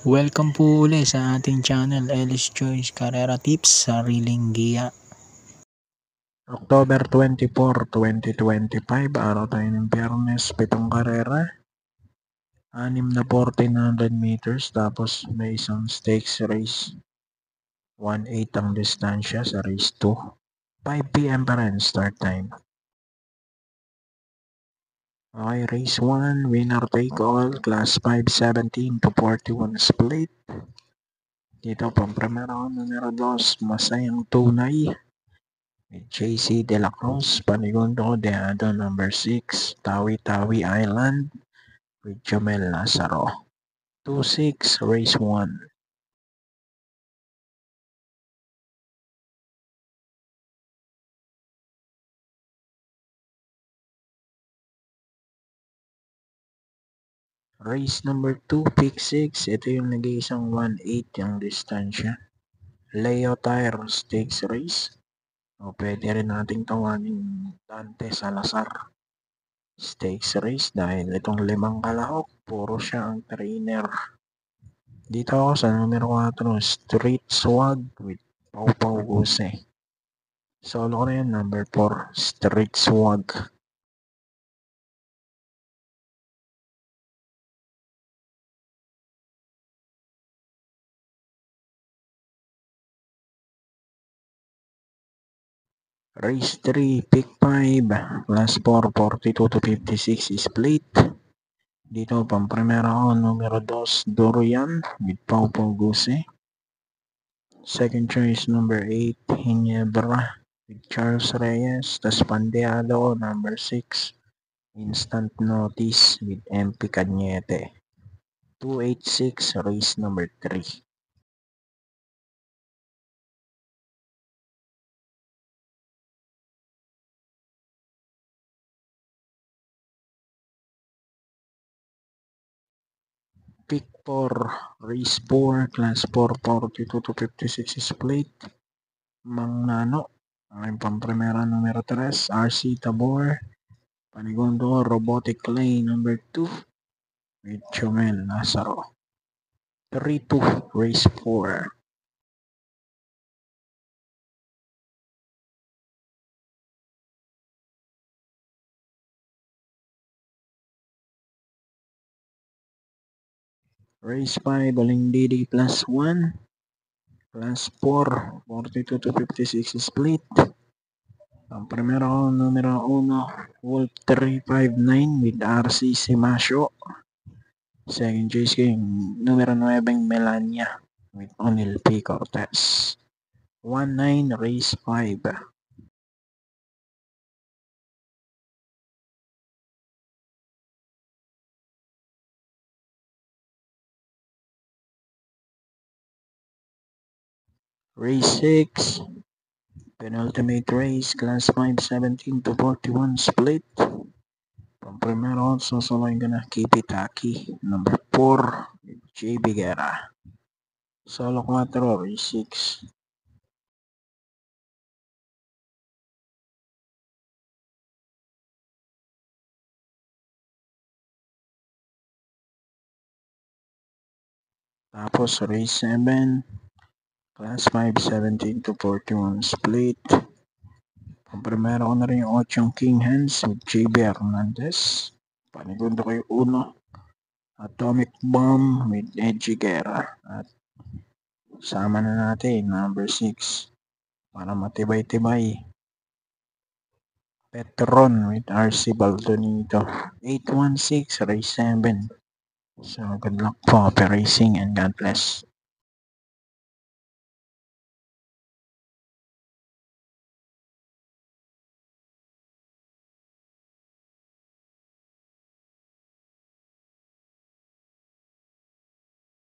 Welcome po uli sa ating channel, Ellis Choice Carrera Tips, Sariling Giya. October 24, 2025, araw tayo ng Biyernes, 7 karera. 6 na 1400 meters, tapos may isang stakes race. 1.8 ang distansya sa race 2. 5 PM pa rin start time. Okay, race 1, winner take all, class 5:17 to 41 split. Dito pang primero, numero 2, Masayang Tunay. JC De La Cruz, Panigundo Deado number 6, Tawi-Tawi Island with Jomel Lazaro. 2-6, race 1. Race number 2, pick 6. Ito yung nag-iisang 1.8 yung distansya. Leo Tire Stakes Race. O pwede rin nating tawagin Dante Salazar Stakes Race dahil itong 5 kalahok, puro siya ang trainer. Dito ako sa numero 4, Street Swag with Pau Pau Guse. Solo ko na yan, number 4, Street Swag. Race 3, pick 5, class 4, 42 to 56 split. Dito, pang-primera ako, numero 2, Dorian with Pau Pau Guse. Second choice, number 8, Hinebra with Charles Reyes. Tas pandeado, number 6, Instant Notice with MP Cañete. 286, race number 3. Pick 4, race 4, class 4, 42 to 56 split. Mang Nano, ang pang-primera numero 3, RC Tabor. Panigundo, Robotic Clay number 2 with Jomel Lazaro. 3-2, race 4. Race 5, Aling Didi plus 1. Class 4, 42 to 56 split. Ang primero, numero 1, Wolf 359 with RC Simasio. Second choice ko yung numero 9, Melania with Onil P. Cortez. 1-9, race 5. Race 6, penultimate race, class 5:17 to 41 split. Pang primero, susuluin ko na Kipitaki, number 4, J. Biguera. Solo 4, race 6. Tapos race 7, class 5:17 to 41 split. Pang primero ko na rin yung 8 King Hands with JB Hernandez. Panigundo ko yung 1, Atomic Bomb with Edgy Guerra. At sama na natin number 6 para matibay-tibay, Petron with RC Baldonito. 8-1-6, race 7. So good luck po, racing, and God bless.